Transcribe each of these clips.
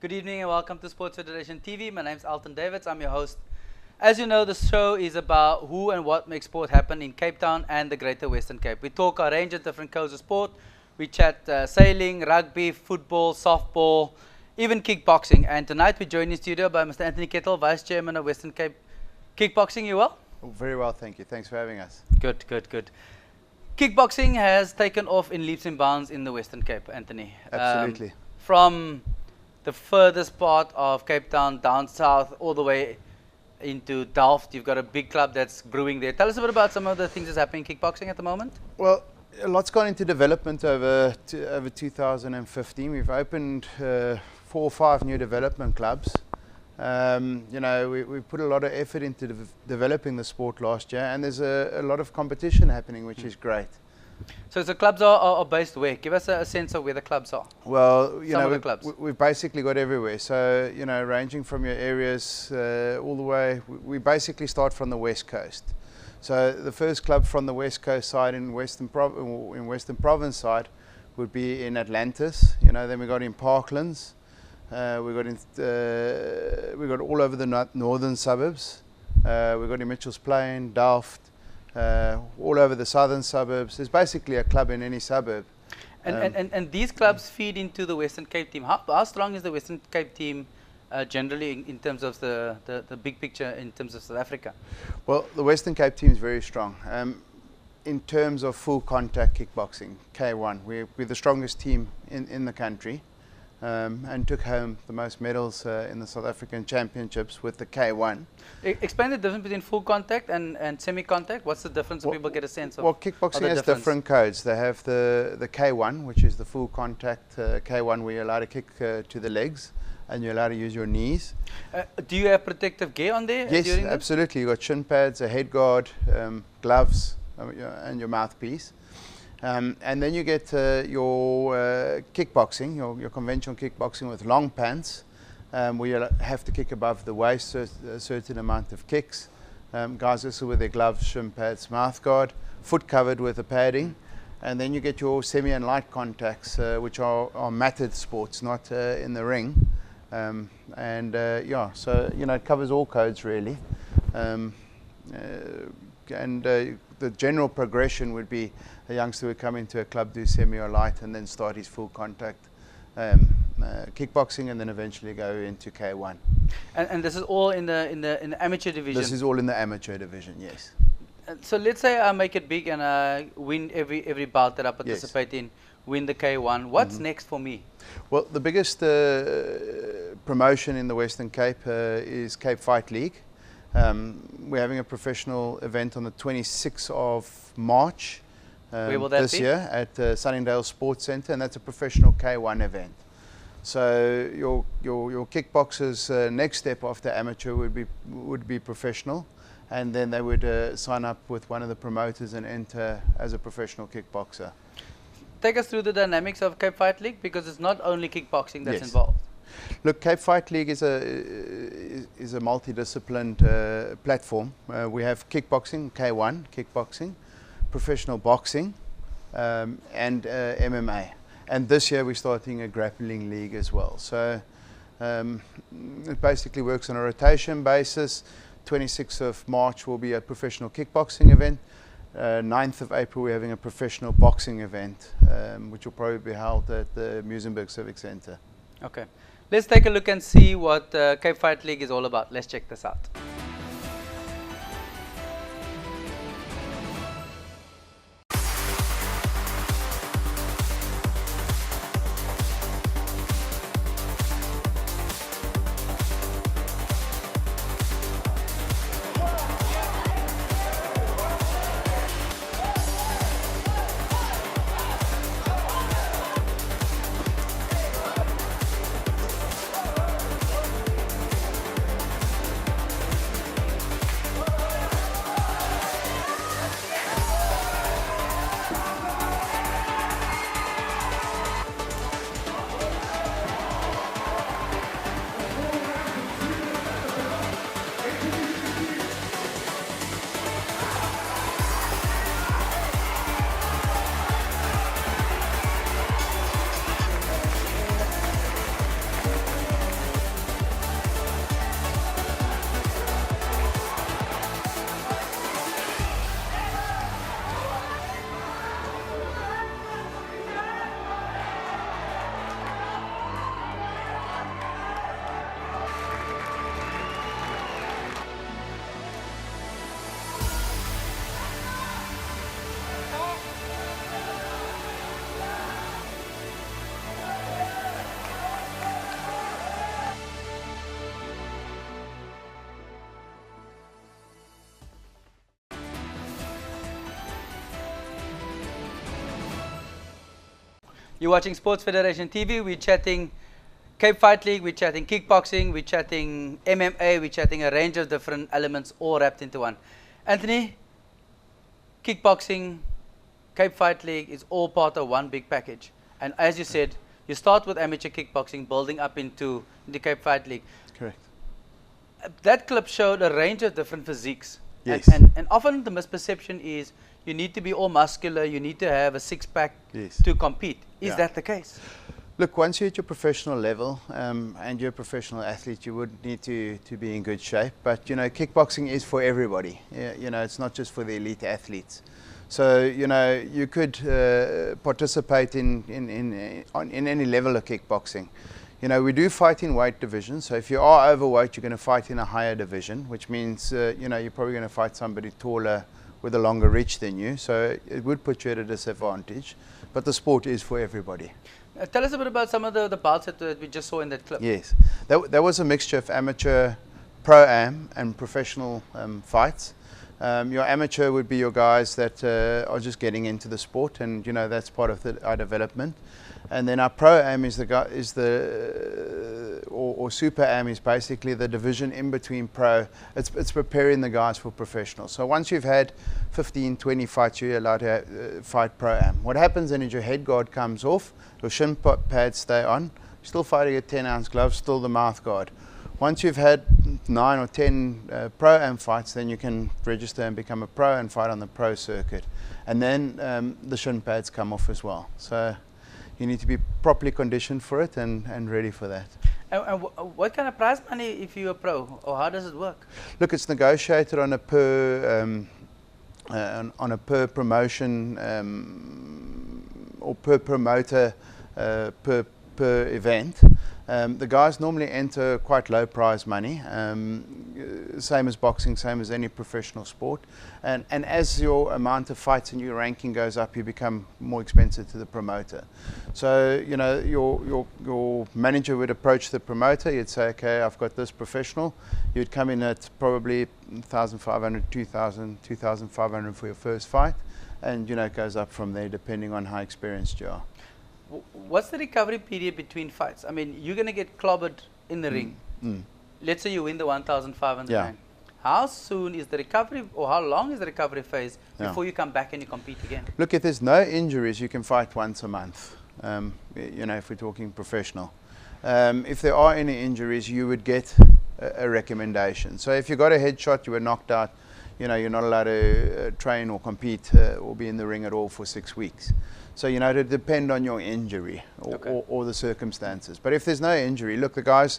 Good evening and welcome to Sports Federation TV. My name is Alton Davids. I'm your host. As you know, the show is about who and what makes sport happen in Cape Town and the Greater Western Cape. We talk a range of different codes of sport. We chat sailing, rugby, football, softball, even kickboxing. And tonight we're joined in studio by Mr. Anthony Kettle, Vice Chairman of Western Cape Kickboxing. You well? Oh, very well, thank you. Thanks for having us. Good. Kickboxing has taken off in leaps and bounds in the Western Cape, Anthony. Absolutely. From the furthest part of Cape Town down south all the way into Delft, you've got a big club that's brewing there. Tell us a bit about some of the things that's happening in kickboxing at the moment. Well, a lot's gone into development over 2015. We've opened 4 or 5 new development clubs. We put a lot of effort into developing the sport last year, and there's a lot of competition happening, which is great. So the clubs are based where? Give us a sense of where the clubs are. Well, we've basically got everywhere. So, ranging from your areas all the way, we basically start from the West Coast. So the first club from the West Coast side in Western Province side would be in Atlantis. Then we got in Parklands. We got all over the northern suburbs. We got in Mitchells Plain, Delft. All over the southern suburbs. There's basically a club in any suburb. And these clubs feed into the Western Cape team. How strong is the Western Cape team generally in terms of the big picture in terms of South Africa? Well, the Western Cape team is very strong. In terms of full contact kickboxing, K1, we're the strongest team in the country. And took home the most medals in the South African Championships with the K1. Explain the difference between full contact and semi-contact. What's the difference so people get a sense of? Well, kickboxing has different codes. They have the K1, which is the full contact K1 where you're allowed to kick to the legs and you're allowed to use your knees. Do you have protective gear on there? Yes, absolutely. You've got shin pads, a head guard, gloves, and your mouthpiece. And then you get your kickboxing, your conventional kickboxing with long pants, where you have to kick above the waist, so a certain amount of kicks. Guys also with their gloves, shin pads, mouth guard, foot covered with a padding. And then you get your semi and light contacts, which are matted sports, not in the ring. So it covers all codes really. The general progression would be a youngster would come into a club, do semi or light, and then start his full contact kickboxing, and then eventually go into K1. And this is all in the amateur division. This is all in the amateur division, yes. So let's say I make it big and I win every bout that I participate in, win the K1. What's next for me? Well, the biggest promotion in the Western Cape is Cape Fight League. We're having a professional event on the 26th of March Where will that this be? year at Sunningdale Sports Centre, and that's a professional K1 event. So your kickboxers' next step after amateur would be professional, and then they would sign up with one of the promoters and enter as a professional kickboxer. Take us through the dynamics of Cape Fight League, because it's not only kickboxing that's involved. Look, Cape Fight League is a multidisciplined platform. We have kickboxing, K1 kickboxing, professional boxing, and MMA. And this year we're starting a grappling league as well. So it basically works on a rotation basis. 26th of March will be a professional kickboxing event. 9th of April we're having a professional boxing event, which will probably be held at the Muizenberg Civic Centre. Okay. Let's take a look and see what Cape Fight League is all about. Let's check this out. You're watching Sports Federation TV. We're chatting Cape Fight League, we're chatting kickboxing, we're chatting MMA, we're chatting a range of different elements all wrapped into one. Anthony, kickboxing, Cape Fight League is all part of one big package. And as you said, you start with amateur kickboxing, building up into the Cape Fight League. Correct. That clip showed a range of different physiques. Yes. And often the misperception is you need to be all muscular, you need to have a six-pack to compete. Is that the case? Look, once you're at your professional level and you're a professional athlete, you would need to be in good shape. But, you know, kickboxing is for everybody. You know, it's not just for the elite athletes. So, you know, you could participate in any level of kickboxing. You know, we do fight in weight divisions. So if you are overweight, you're going to fight in a higher division, which means, you know, you're probably going to fight somebody taller with a longer reach than you. So it would put you at a disadvantage. But the sport is for everybody. Tell us a bit about some of the bouts that we just saw in that clip. Yes, that was a mixture of amateur, pro-am and professional fights. Your amateur would be your guys that are just getting into the sport, and you know that's part of our development. And then our pro-am is or super-am is basically the division in between pro. It's preparing the guys for professionals. So once you've had 15, 20 fights, you're allowed to fight pro-am. What happens then is your head guard comes off, your shin pads stay on, you're still fighting at 10-ounce gloves, still the mouth guard. Once you've had 9 or 10 pro-am fights, then you can register and become a pro and fight on the pro circuit. And then the shin pads come off as well. So you need to be properly conditioned for it and ready for that. And what kind of prize money if you're a pro, or how does it work? Look, it's negotiated on a per promotion or per promoter per event. The guys normally enter quite low prize money, same as boxing, same as any professional sport. And as your amount of fights and your ranking goes up, you become more expensive to the promoter. So, you know, your manager would approach the promoter, you'd say, okay, I've got this professional. You'd come in at probably 1,500, 2,000, 2,500 for your first fight. And, you know, it goes up from there depending on how experienced you are. What's the recovery period between fights? I mean, you're going to get clobbered in the ring. Let's say you win the 1,500 rank. How soon is the recovery, or how long is the recovery phase before you come back and you compete again? Look, if there's no injuries, you can fight once a month, you know, if we're talking professional. If there are any injuries, you would get a recommendation. So if you got a headshot, you were knocked out, you know, you're not allowed to train or compete or be in the ring at all for 6 weeks. So, you know, it depend on your injury or the circumstances. But if there's no injury, look, the guys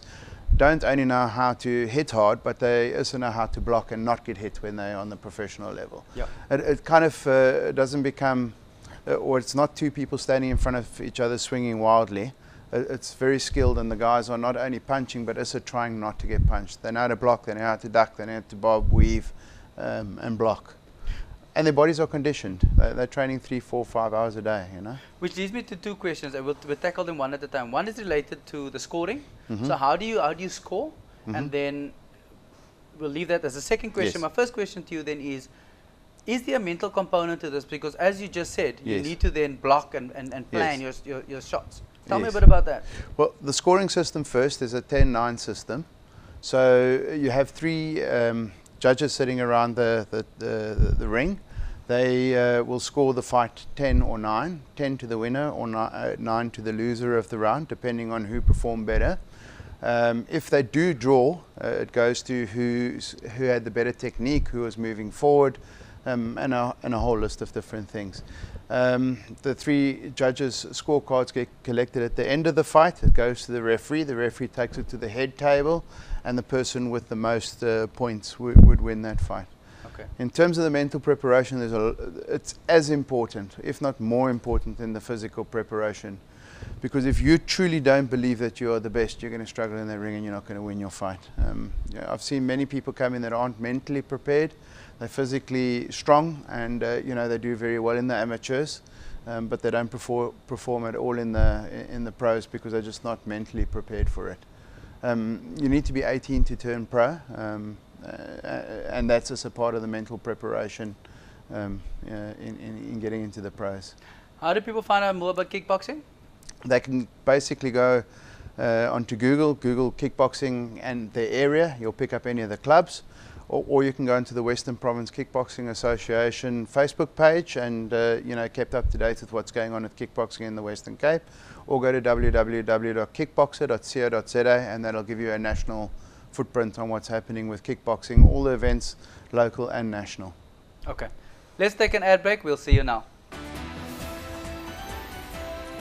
don't only know how to hit hard, but they also know how to block and not get hit when they're on the professional level. It kind of doesn't become, or it's not two people standing in front of each other swinging wildly. It's very skilled, and the guys are not only punching, but also trying not to get punched. They know how to block, they know how to duck, they know how to bob, weave, and block. And their bodies are conditioned. They're training 3, 4, 5 hours a day, you know. Which leads me to two questions. We'll tackle them one at a time. One is related to the scoring. So how do you score? And then we'll leave that as a second question. My first question to you then is there a mental component to this? Because as you just said, you need to then block and plan your shots. Tell me a bit about that. Well, the scoring system first is a 10-9 system. So you have 3 judges sitting around the ring. They will score the fight 10 or 9, 10 to the winner or 9 to the loser of the round, depending on who performed better. If they do draw, it goes to who had the better technique, who was moving forward, and a whole list of different things. The 3 judges' scorecards get collected at the end of the fight. It goes to the referee. The referee takes it to the head table, and the person with the most points would win that fight. In terms of the mental preparation, it's as important, if not more important, than the physical preparation. Because if you truly don't believe that you are the best, you're going to struggle in the ring and you're not going to win your fight. I've seen many people come in that aren't mentally prepared. They're physically strong, and you know, they do very well in the amateurs, but they don't perform at all in the pros because they're just not mentally prepared for it. You need to be 18 to turn pro. And that's just a part of the mental preparation in getting into the pros. How do people find out more about kickboxing? they can basically go onto Google kickboxing and their area. You'll pick up any of the clubs, or you can go into the Western Province Kickboxing Association Facebook page and kept up to date with what's going on with kickboxing in the Western Cape, or go to www.kickboxer.co.za and that'll give you a national footprint on what's happening with kickboxing, all the events, local and national. Okay, let's take an ad break. We'll see you now.